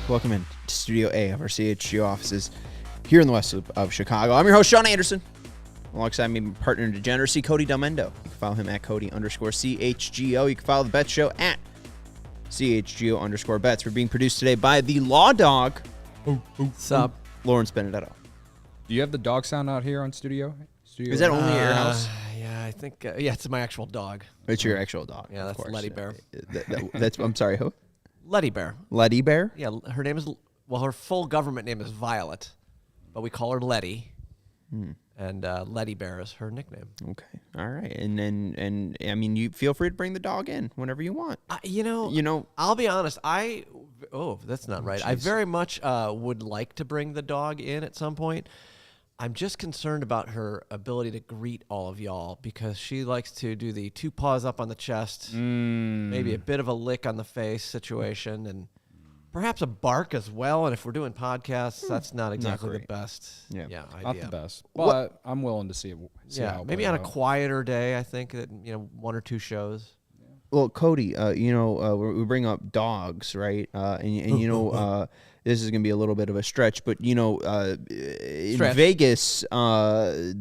Welcome in to Studio A of our CHGO offices here in the west of Chicago. I'm your host, Sean Anderson. Alongside me, my partner in degeneracy, Cody Delmendo. You can follow him at Cody_CHGO. You can follow the Bet Show at CHGO_bets. We're being produced today by the Law Dog. What's up? Lawrence Benedetto. Do you have the dog sound out here on Studio? Is that only at your house? Yeah, I think, it's my actual dog. It's your actual dog. Yeah, that's Letty Bear. That's I'm sorry, who? Letty Bear. Letty Bear? Yeah, her name is, her full government name is Violet, but we call her Letty. And Letty Bear is her nickname. Okay. All right. And I mean, you feel free to bring the dog in whenever you want. You know, I'll be honest. That's not right. I very much would like to bring the dog in at some point. I'm just concerned about her ability to greet all of y'all because she likes to do the 2 paws up on the chest, maybe a bit of a lick on the face situation, and perhaps a bark as well. And if we're doing podcasts, that's not exactly the best. Idea. Not the best, but I'm willing to see how maybe on a quieter day. I think that 1 or 2 shows. Well, Cody, we bring up dogs, right? This is going to be a little bit of a stretch, but in Vegas, you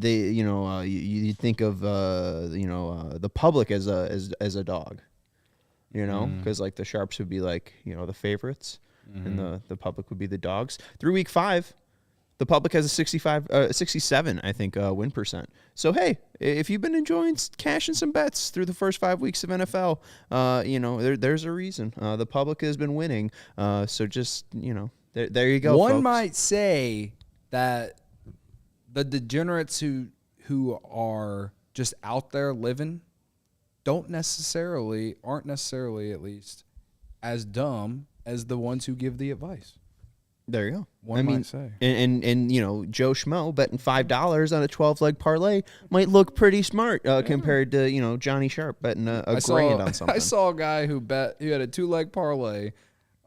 think of the public as a dog, because like the sharps would be like the favorites, and the public would be the dogs. Through week 5. The public has a 67, I think, win percent. So, hey, if you've been enjoying cashing some bets through the first 5 weeks of NFL, there's a reason. The public has been winning. So just, there you go, One folks. might say that the degenerates who are just out there living aren't necessarily, at least, as dumb as the ones who give the advice. There you go. One might say. And Joe Schmo betting $5 on a 12-leg parlay might look pretty smart compared to, Johnny Sharp betting a grand on something. I saw a guy who had a 2-leg parlay.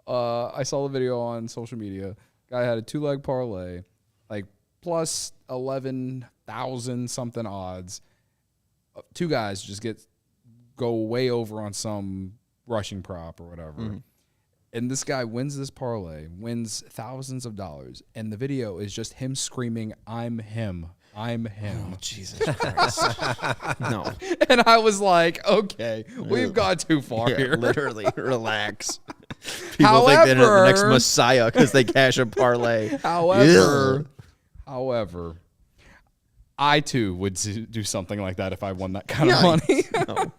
I saw the video on social media. Guy had a 2-leg parlay, like plus 11,000 something odds. 2 guys just go way over on some rushing prop or whatever. And this guy wins this parlay, wins thousands of dollars, and the video is just him screaming, "I'm him. I'm him." Oh, Jesus Christ. No. And I was like, okay, we've gone too far here. Literally, relax. People think they're the next Messiah because they cash a parlay. However, I too would do something like that if I won that kind of money. No.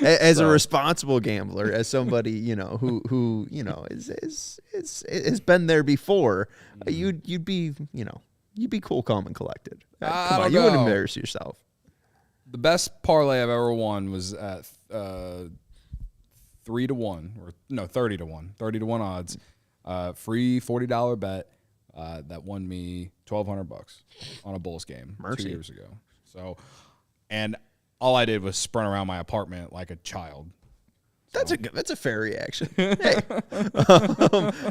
As a responsible gambler, as somebody who has been there before, you'd be cool, calm, and collected. Come on, you wouldn't embarrass yourself. The best parlay I've ever won was at 3 to 1 or no 30 to 1, 30 to 1 odds, free $40 bet that won me $1,200 on a Bulls game 2 years ago. So, and all I did was sprint around my apartment like a child. So. That's a fair reaction. Hey,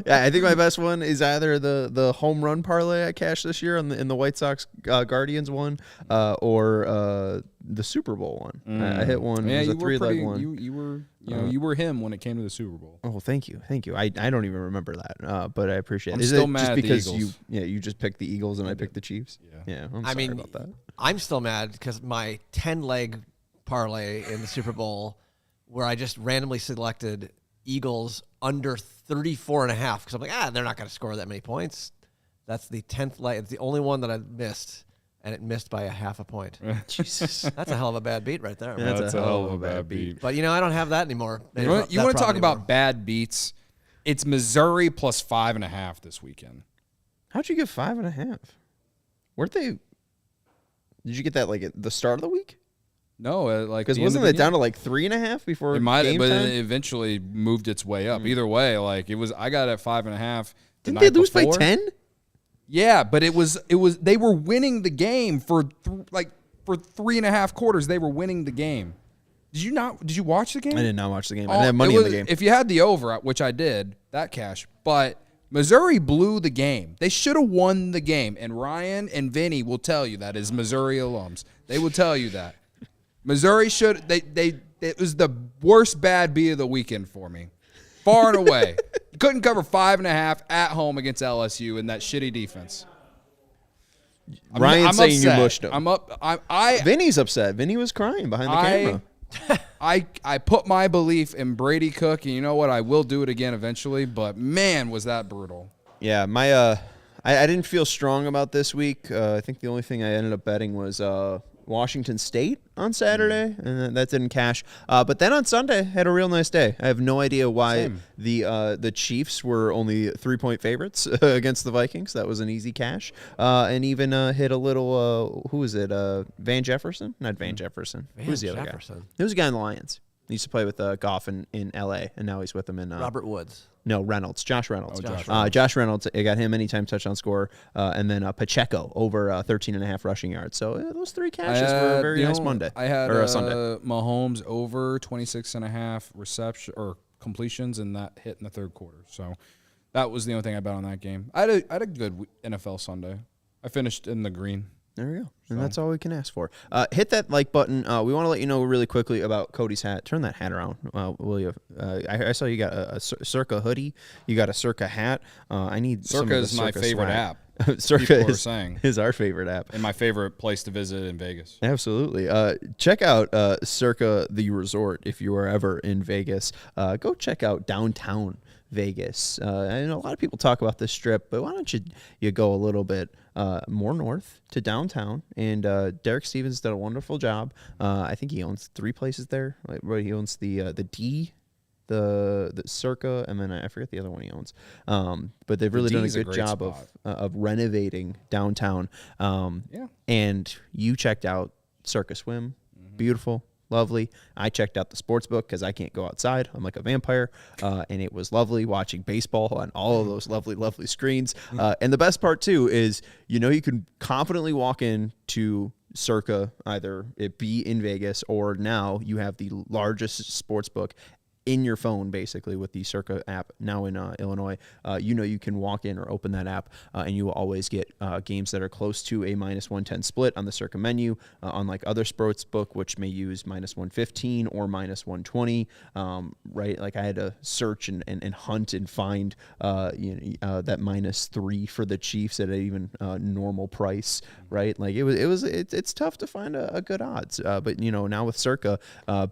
I think my best one is either the home run parlay I cashed this year in the White Sox Guardians one, or the Super Bowl one. I hit one. Yeah, it was a 3-leg one. You were him when it came to the Super Bowl. Oh, thank you. I don't even remember that, but I appreciate it. I'm still mad just at the because Eagles. you just picked the Eagles and I picked the Chiefs? Yeah. I'm sorry about that. I'm still mad because my 10-leg parlay in the Super Bowl, where I just randomly selected Eagles under 34.5 because I'm like, they're not going to score that many points. That's the 10th leg. It's the only one that I missed, and it missed by a half a point. Jesus. That's a hell of a bad beat right there. That's a hell of a bad beat. But, I don't have that anymore. You want to talk about bad beats? It's Missouri plus 5.5 this weekend. How'd you get 5.5? Weren't they Did you get that like at the start of the week? No, like because wasn't it down to like 3.5 before it might, game but time? it eventually moved its way up. Either way, like it was. I got it at 5.5. Didn't they lose by 10? Yeah, but it was. They were winning the game for 3.5 quarters. They were winning the game. Did you watch the game? I did not watch the game. I didn't have money in the game. If you had the over, which I did, that cash. But Missouri blew the game. They should have won the game. And Ryan and Vinny will tell you that as Missouri alums. They will tell you that. Missouri should. It was the worst bad beat of the weekend for me, far and away. Couldn't cover 5.5 at home against LSU in that shitty defense. Ryan's saying upset. You mushed him. I'm up. Vinny's upset. Vinny was crying behind the camera. I put my belief in Brady Cook, and you know what? I will do it again eventually. But man, was that brutal. Yeah, I didn't feel strong about this week. I think the only thing I ended up betting was Washington State on Saturday, and that didn't cash. But then on Sunday, had a real nice day. I have no idea why the Chiefs were only 3-point favorites against the Vikings. That was an easy cash. And even hit a little, who was it? Van Jefferson? Not Van Jefferson. Who's the other guy? It was a guy in the Lions. He used to play with Goff in L.A., and now he's with them in Robert Woods. No, Reynolds. Josh Reynolds. Josh Reynolds. I got him anytime touchdown scorer. And then Pacheco over 13.5 rushing yards. So those three cashes were a very nice Monday. I had Sunday. Mahomes over 26.5 reception or completions, and that hit in the third quarter. So that was the only thing I bet on that game. I had a good NFL Sunday. I finished in the green. There we go. And that's all we can ask for. Hit that like button. We want to let you know really quickly about Cody's hat. Turn that hat around, will you? I saw you got a Circa hoodie. You got a Circa hat. I need Circa is my favorite app. Circa is our favorite app. And my favorite place to visit in Vegas. Absolutely. Check out Circa the Resort if you are ever in Vegas. Go check out downtown Vegas. I know a lot of people talk about this strip, but why don't you go a little bit more north to downtown? And Derek Stevens did a wonderful job. I think he owns 3 places there. He owns the D, the Circa, and then I forget the other one he owns. But they've really done a good job of renovating downtown. And you checked out Circa Swim. Beautiful. Lovely. I checked out the sports book because I can't go outside. I'm like a vampire. And it was lovely watching baseball on all of those lovely, lovely screens. And the best part, too, is, you can confidently walk into Circa, either it be in Vegas or now you have the largest sports book in your phone, basically, with the Circa app now in Illinois. You can walk in or open that app, and you will always get games that are close to a -110 split on the Circa menu, unlike other sports book, which may use -115 or -120, right? Like I had to search and hunt and find that -3 for the Chiefs at an even normal price, right? Like it's tough to find a good odds, but now with Circa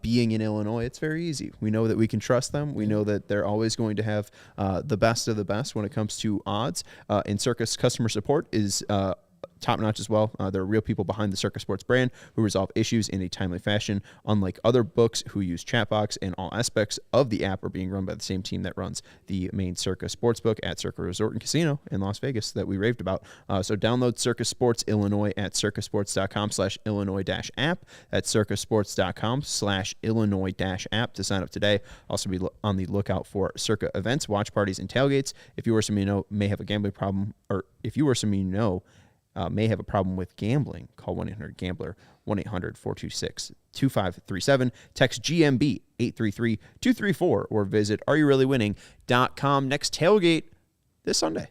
being in Illinois, it's very easy. We know that we can trust them. We know that they're always going to have the best of the best when it comes to odds. And Circa's customer support is top-notch as well. There are real people behind the Circa Sports brand who resolve issues in a timely fashion, unlike other books who use chatbots, and all aspects of the app are being run by the same team that runs the main Circa Sportsbook at Circa Resort and Casino in Las Vegas that we raved about. So download Circa Sports Illinois at circasports.com/Illinois-app. That's circasports.com/Illinois-app to sign up today. Also be on the lookout for Circa events, watch parties, and tailgates. If you or someone you know may have a gambling problem, or if you or someone you know may have a problem with gambling, call 1-800-GAMBLER, 1-800-426-2537. Text GMB 833-234 or visit areyoureallywinning.com. Next tailgate this Sunday,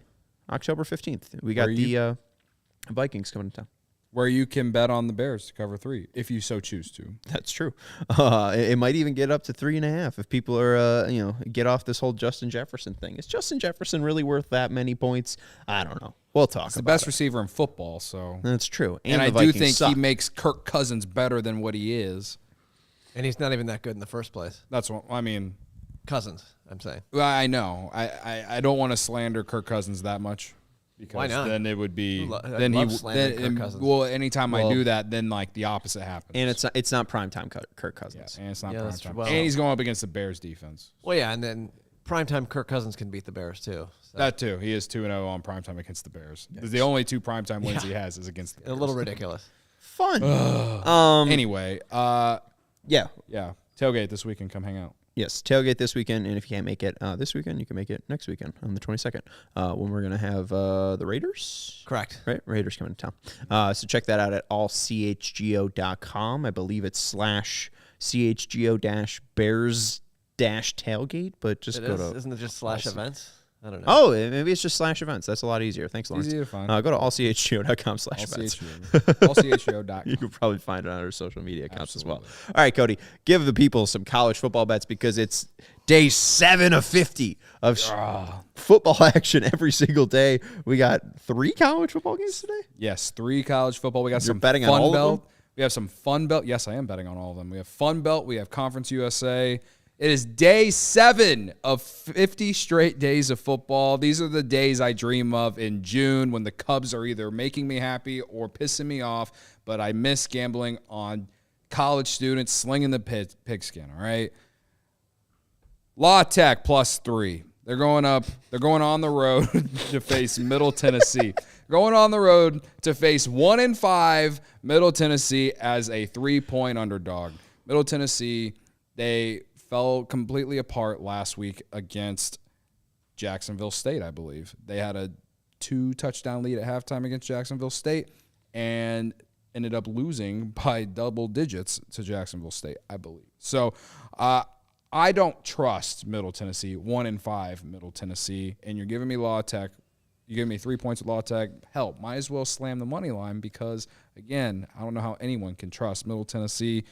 October 15th. We got the Vikings coming to town. Where you can bet on the Bears to cover 3, if you so choose to. That's true. It might even get up to 3.5 if people are, get off this whole Justin Jefferson thing. Is Justin Jefferson really worth that many points? I don't know. We'll talk about it. He's the best receiver in football, so. That's true. And I do think he makes Kirk Cousins better than what he is. And he's not even that good in the first place. That's what I mean. Cousins, I'm saying. Well, I know. I don't want to slander Kirk Cousins that much. Because why not? Then it would be Well, anytime I do that, then like the opposite happens. And it's not primetime Kirk Cousins. Yeah, and it's not primetime. Well, and he's going up against the Bears defense. Well, yeah, and then primetime Kirk Cousins can beat the Bears too. So. That too. He is 2-0 on primetime against the Bears. Yeah. The only 2 primetime wins he has is against the Bears. A little ridiculous. Fun. Anyway, Yeah. tailgate this weekend. Come hang out. Yes, tailgate this weekend, and if you can't make it this weekend, you can make it next weekend on the 22nd when we're going to have the Raiders. Correct. Right? Raiders coming to town. So check that out at allchgo.com. I believe it's /CHGO-Bears-tailgate, but just go to... Isn't it just /events? I don't know. Oh, maybe it's just /events. That's a lot easier. Thanks, Lawrence. Easy to find. Go to allchgo.com/events. allchgo.com. You can probably find it on our social media accounts as well. All right, Cody, give the people some college football bets because it's day 7 of 50 of football action every single day. We got 3 college football games today? Yes, 3 college football. We got some betting Fun on all Belt. of them? We have some Fun Belt. Yes, I am betting on all of them. We have Fun Belt. We have Conference USA. It is day 7 of 50 straight days of football. These are the days I dream of in June when the Cubs are either making me happy or pissing me off, but I miss gambling on college students slinging the pigskin, all right? La Tech +3. They're going up. They're going on the road to face Middle Tennessee. Going on the road to face 1-5 Middle Tennessee as a 3-point underdog. Middle Tennessee, they fell completely apart last week against Jacksonville State, I believe. They had a 2-touchdown lead at halftime against Jacksonville State and ended up losing by double digits to Jacksonville State, I believe. So I don't trust Middle Tennessee, 1-5 Middle Tennessee, and you're giving me La Tech. You give me 3 points at La Tech. Hell, might as well slam the money line because, again, I don't know how anyone can trust Middle Tennessee.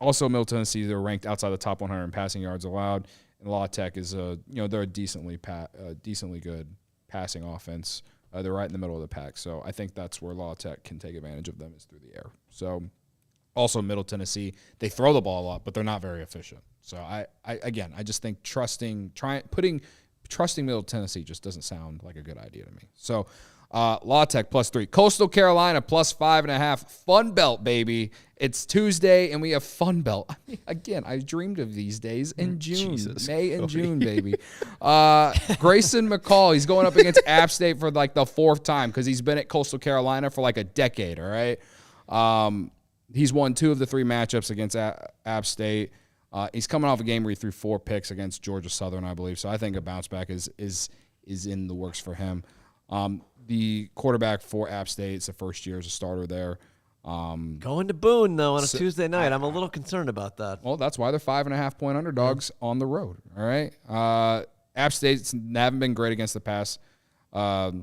Also, Middle Tennessee, they're ranked outside the top 100 in passing yards allowed, and La Tech is they're a decently good passing offense. They're right in the middle of the pack, so I think that's where La Tech can take advantage of them is through the air. So, also Middle Tennessee, they throw the ball a lot, but they're not very efficient. So I just think trusting Middle Tennessee just doesn't sound like a good idea to me. So. La Tech +3. Coastal Carolina +5.5. Fun Belt, baby. It's Tuesday, and we have Fun Belt. I mean, again, I dreamed of these days in June. Jesus, May and Cody. June, baby. Grayson McCall, he's going up against App State for like the 4th time because he's been at Coastal Carolina for like a decade, all right? He's won 2 of the 3 matchups against App State. He's coming off a game where he threw 4 picks against Georgia Southern, I believe. So I think a bounce back is in the works for him. The quarterback for App State, it's the first year as a starter there. Going to Boone, though, on a Tuesday night. I'm a little concerned about that. Well, that's why they're 5.5-point underdogs on the road. All right. App State haven't been great against the pass, or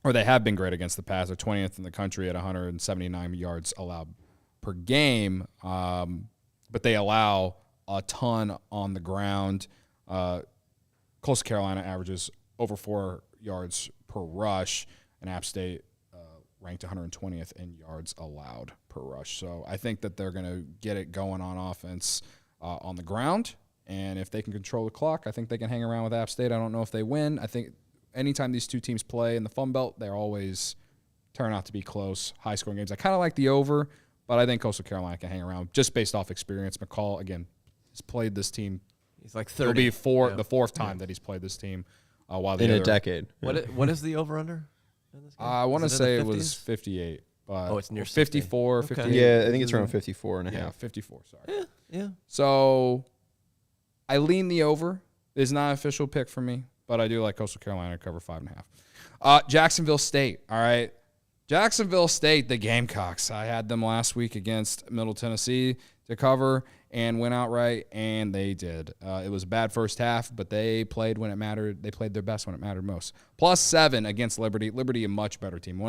they have been great against the pass. They're 20th in the country at 179 yards allowed per game, but they allow a ton on the ground. Coastal Carolina averages over 4 yards per rush, and App State ranked 120th in yards allowed per rush. So I think that they're going to get it going on offense on the ground, and if they can control the clock, I think they can hang around with App State. I don't know if they win. I think anytime these 2 teams play in the Fun Belt, they always turn out to be close, high-scoring games. I kind of like the over, but I think Coastal Carolina can hang around just based off experience. McCall, again, has played this team. He's like 30. It'll be the 4th time that he's played this team. While in a decade. What is the over-under? I want to say it was 58. But it's near 54, 60. 58. Yeah, I think it's around 54 and a half. Yeah, 54, sorry. Yeah. So I lean the over. It's not an official pick for me, but I do like Coastal Carolina to cover 5.5. Jacksonville State, all right. Jacksonville State, the Gamecocks. I had them last week against Middle Tennessee to cover and went outright, and they did. It was a bad first half, but they played when it mattered. They played their best when it mattered most. +7 against Liberty. Liberty, a much better team.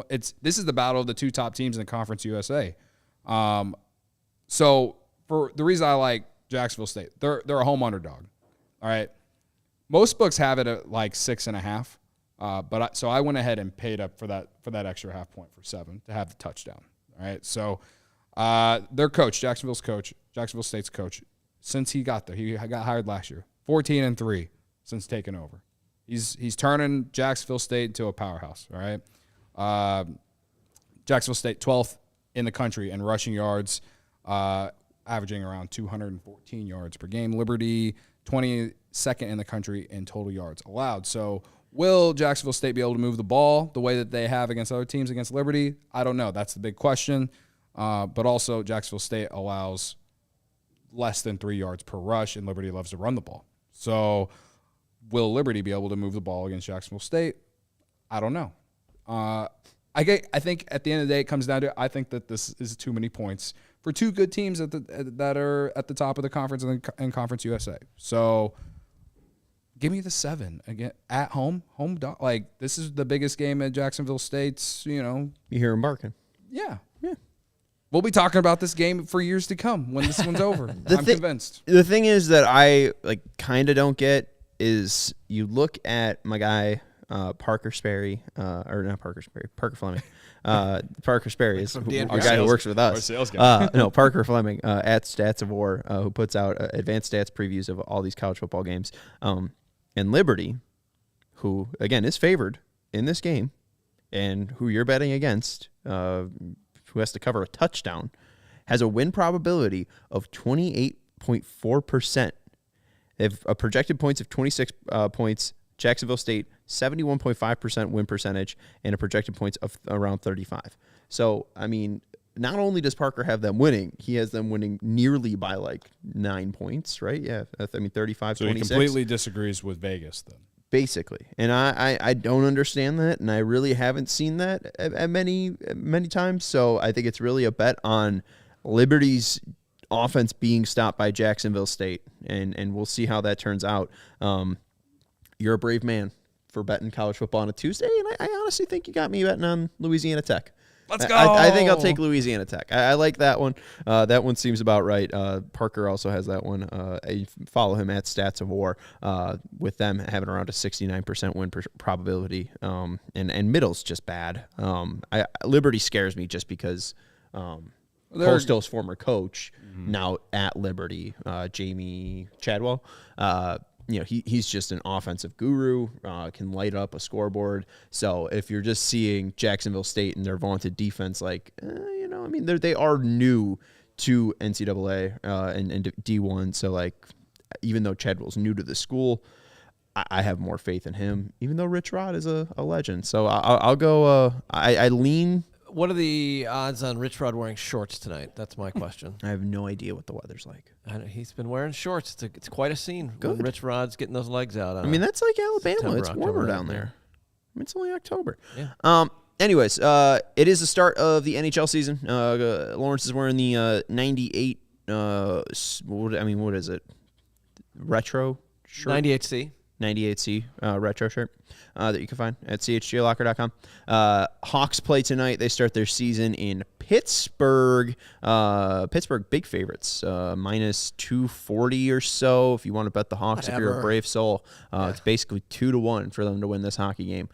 This is the battle of the 2 top teams in the Conference USA. So for the reason I like Jacksonville State, they're a home underdog. All right. Most books have it at like 6.5. So I went ahead and paid up for that extra half point for 7 to have the touchdown. All right. So their coach, Jacksonville State's coach, since he got there, he got hired last year, 14-3 since taking over. He's turning Jacksonville State into a powerhouse. All right. Jacksonville State 12th in the country in rushing yards, averaging around 214 yards per game. Liberty 22nd in the country in total yards allowed. So Will Jacksonville State be able to move the ball the way that they have against other teams, against Liberty? I don't know. That's the big question. But also, Jacksonville State allows less than 3 yards per rush, and Liberty loves to run the ball. So will Liberty be able to move the ball against Jacksonville State? I don't know. I think at the end of the day, it comes down to, I think that this is too many points for two good teams that are at the top of the conference and Conference USA. So give me the 7 again at home dog. Like, this is the biggest game at Jacksonville State's. You hear him barking. Yeah. We'll be talking about this game for years to come when this one's over. I'm convinced. The thing is that I kind of don't get is you look at my guy Parker Sperry, or not Parker Sperry, Parker Fleming. Parker Sperry is our guy who works with us. Our sales guy. No, Parker Fleming at Stats of War, who puts out advanced stats previews of all these college football games. And Liberty, who again is favored in this game, and who you're betting against, who has to cover a touchdown, has a win probability of 28.4%. They have a projected points of 26 points. Jacksonville State, 71.5% win percentage, and a projected points of around 35. So, I mean, not only does Parker have them winning, he has them winning nearly by 9 points, right? Yeah, I mean, 35, so 26. So he completely disagrees with Vegas then. Basically. And I don't understand that, and I really haven't seen that at many times. So I think it's really a bet on Liberty's offense being stopped by Jacksonville State, and we'll see how that turns out. You're a brave man for betting college football on a Tuesday, and I honestly think you got me betting on Louisiana Tech. Let's go. I think I'll take Louisiana Tech. I like that one. That one seems about right. Parker also has that one. You follow him at Stats of War, with them having around a 69% win probability. And middle's just bad. Liberty scares me just because Coastal's former coach, now at Liberty, Jamie Chadwell, he's just an offensive guru, can light up a scoreboard. So if you're just seeing Jacksonville State and their vaunted defense, they are new to NCAA and D1. So even though Chadwell's new to the school, I have more faith in him, even though Rich Rod is a legend. So I'll go. I lean. What are the odds on Rich Rod wearing shorts tonight? That's my question. I have no idea what the weather's like. He's been wearing shorts. It's quite a scene when Rich Rod's getting those legs out. That's like Alabama. It's warmer down there. It's only October. Yeah. Anyways, it is the start of the NHL season. Lawrence is wearing the 98. What is it? Retro shirt? 98C. 98C retro shirt that you can find at chglocker.com. Hawks play tonight. They start their season in Pittsburgh. Pittsburgh, big favorites, minus 240 or so. If you want to bet the Hawks, if you're a brave soul, it's basically 2-1 for them to win this hockey game.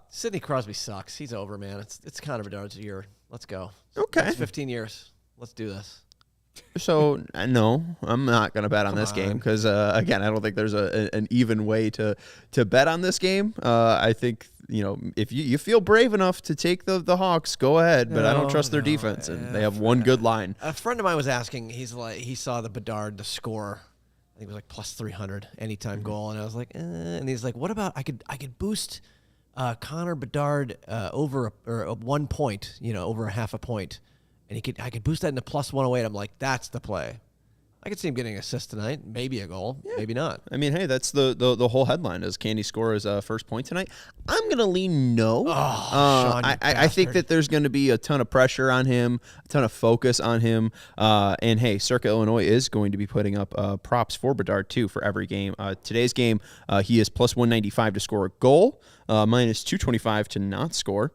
Sidney Crosby sucks. He's over, man. It's Connor Bedard's year. Let's go. Okay. It's 15 years. Let's do this. So, no, I'm not going to bet on this game because, again, I don't think there's an even way to bet on this game. I think, if you feel brave enough to take the Hawks, go ahead, but I don't trust their defense, and they have one good line. A friend of mine was asking, he saw the Bedard to score, I think it was plus 300 anytime goal, and I was like, and he's like, what about I could boost Connor Bedard over 1 point, over a half a point. And I could boost that into plus 108. I'm like, that's the play. I could see him getting an assist tonight, maybe a goal, maybe not. I mean, hey, that's the whole headline is, can he score his first point tonight? I'm going to lean no. Sean, I think that there's going to be a ton of pressure on him, a ton of focus on him. And, hey, Circa Illinois is going to be putting up props for Bedard, too, for every game. Today's game, he is plus 195 to score a goal, minus 225 to not score.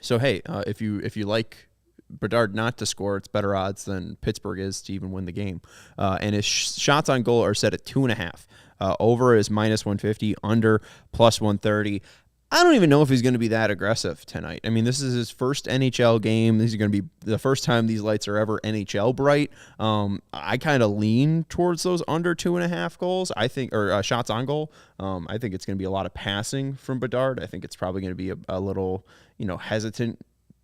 So, hey, if you like Bedard not to score, it's better odds than Pittsburgh is to even win the game. And his shots on goal are set at 2.5. Over is minus 150, under plus 130. I don't even know if he's going to be that aggressive tonight. I mean, this is his first NHL game. This is going to be the first time these lights are ever NHL bright. I kind of lean towards those under 2.5 goals. I think, or shots on goal. I think it's going to be a lot of passing from Bedard. I think it's probably going to be a little, hesitant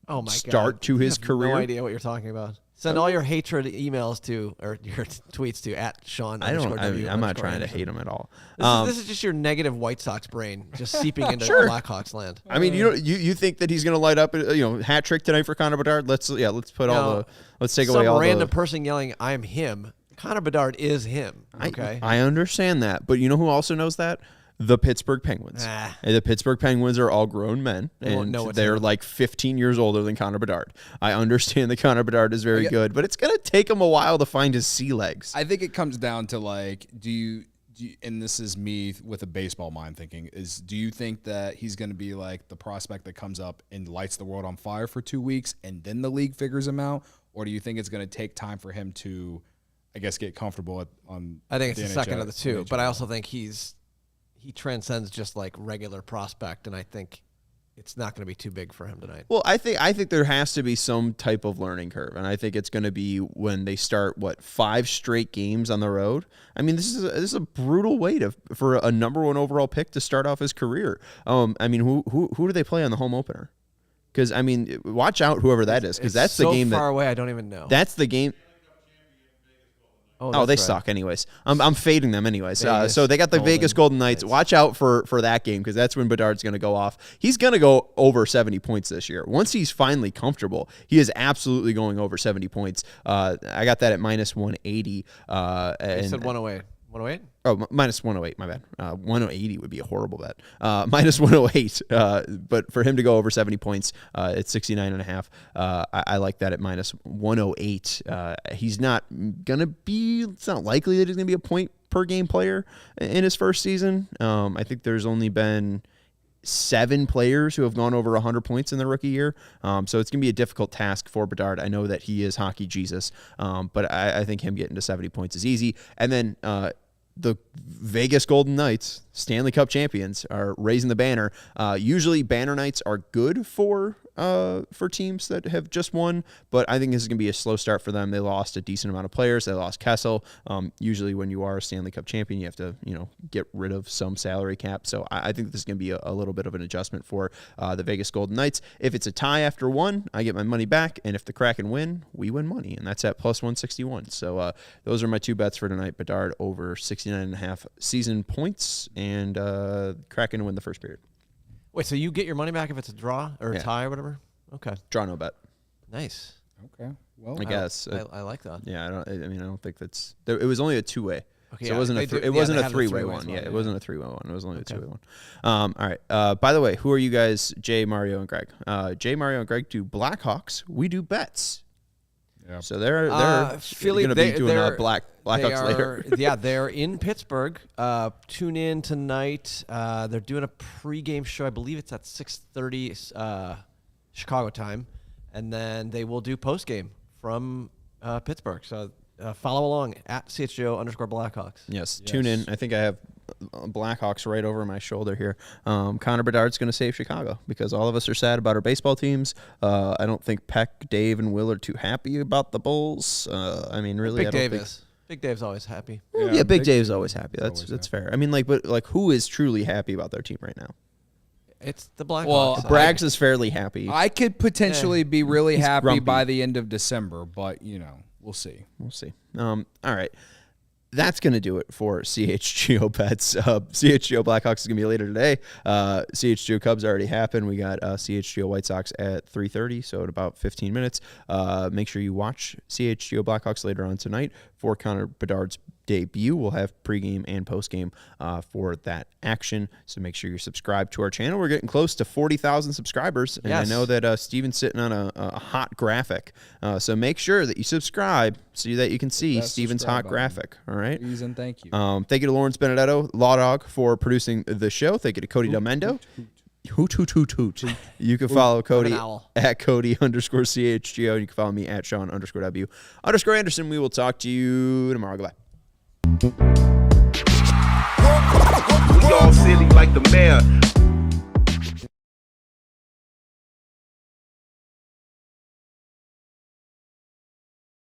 Oh my start God. to his career. No idea what you're talking about. Send all your hatred emails to, or your tweets to @Sean. I'm not trying to hate him at all. This is just your negative White Sox brain just seeping into Blackhawks land. I mean, you think that he's going to light up, hat trick tonight for Connor Bedard? Let's take away all some random person yelling, "I'm him." Connor Bedard is him. Okay, I understand that, but you know who also knows that? The Pittsburgh Penguins. The Pittsburgh Penguins are all grown men, and they're like 15 years older than Connor Bedard. I understand that Connor Bedard is very good, but it's going to take him a while to find his sea legs. I think it comes down to like, do you, and this is me with a baseball mind thinking, do you think that he's going to be like the prospect that comes up and lights the world on fire for 2 weeks and then the league figures him out? Or do you think it's going to take time for him to, I guess, get comfortable on I think it's the second of the two, but I also think he transcends just like regular prospect, and I think it's not going to be too big for him tonight. Well, I think there has to be some type of learning curve, and I think it's going to be when they start 5 straight games on the road. I mean, this is a brutal way for a number 1 overall pick to start off his career. I mean, who do they play on the home opener? Because I mean, watch out whoever that is, because that's the game so far away. I don't even know. That's the game. Oh, they suck anyways. I'm fading them anyways. So they got the Vegas Golden Knights. Watch out for that game, because that's when Bedard's going to go off. He's going to go over 70 points this year. Once he's finally comfortable, he is absolutely going over 70 points. I got that at minus 180. You said 108. 108? Oh, minus 108, my bad. 180 would be a horrible bet. Minus 108. But for him to go over 70 points, it's 69.5. I like that at minus 108. He's not going to be, it's not likely that he's going to be a point per game player in his first season. I think there's only been 7 players who have gone over 100 points in their rookie year. So it's going to be a difficult task for Bedard. I know that he is hockey Jesus, but I think him getting to 70 points is easy. And then the Vegas Golden Knights, Stanley Cup champions, are raising the banner. Usually banner nights are good for teams that have just won, but I think this is going to be a slow start for them. They lost a decent amount of players. They lost Kessel. Usually when you are a Stanley Cup champion, you have to, get rid of some salary cap. So I think this is going to be a little bit of an adjustment for the Vegas Golden Knights. If it's a tie after 1, I get my money back, and if the Kraken win, we win money, and that's at plus 161. So those are my 2 bets for tonight. Bedard over 69.5 season points, and Kraken to win the first period. Wait, so you get your money back if it's a draw or a tie or whatever? Okay. Draw no bet. Nice. Okay. Well, I guess. I like that. Yeah, I don't think that's. It was only a 2-way. Okay, so it wasn't a 3-way one. Yeah, it wasn't a 3-way one. It was only a 2-way one. All right. By the way, who are you guys? Jay, Mario, and Greg. Jay, Mario, and Greg do Blackhawks. We do bets. Yeah. So they're going to be doing Blackhawks later. Yeah, they're in Pittsburgh. Tune in tonight. They're doing a pregame show. I believe it's at 6:30 Chicago time, and then they will do postgame from Pittsburgh. So follow along at CHGO_Blackhawks. Yes, tune in. I think I have Blackhawks right over my shoulder here. Connor Bedard's going to save Chicago, because all of us are sad about our baseball teams. I don't think Peck, Dave, and Will are too happy about the Bulls. I mean, really, Big Dave's always happy. Yeah, Big Dave's always happy. That's fair. I mean, but who is truly happy about their team right now? It's the Blackhawks. Well, Braggs is fairly happy. I could potentially be really happy by the end of December, but we'll see. We'll see. All right. That's going to do it for CHGO Bets. CHGO Blackhawks is going to be later today. CHGO Cubs already happened. We got CHGO White Sox at 3:30, so in about 15 minutes. Make sure you watch CHGO Blackhawks later on tonight for Connor Bedard's debut. We'll have pregame and postgame for that action, so make sure you're subscribed to our channel. We're getting close to 40,000 subscribers, and I know that Steven's sitting on a hot graphic, so make sure that you subscribe so that you can see Steven's hot graphic. All right. Please and thank you. Thank you to Lawrence Benedetto, Law Dog, for producing the show. Thank you to Cody Delmendo. Hoot, hoot, hoot, hoot. You can follow Cody at Cody_CHGO, and you can follow me at Sean_W_Anderson. We will talk to you tomorrow. Goodbye. We all silly like the mayor.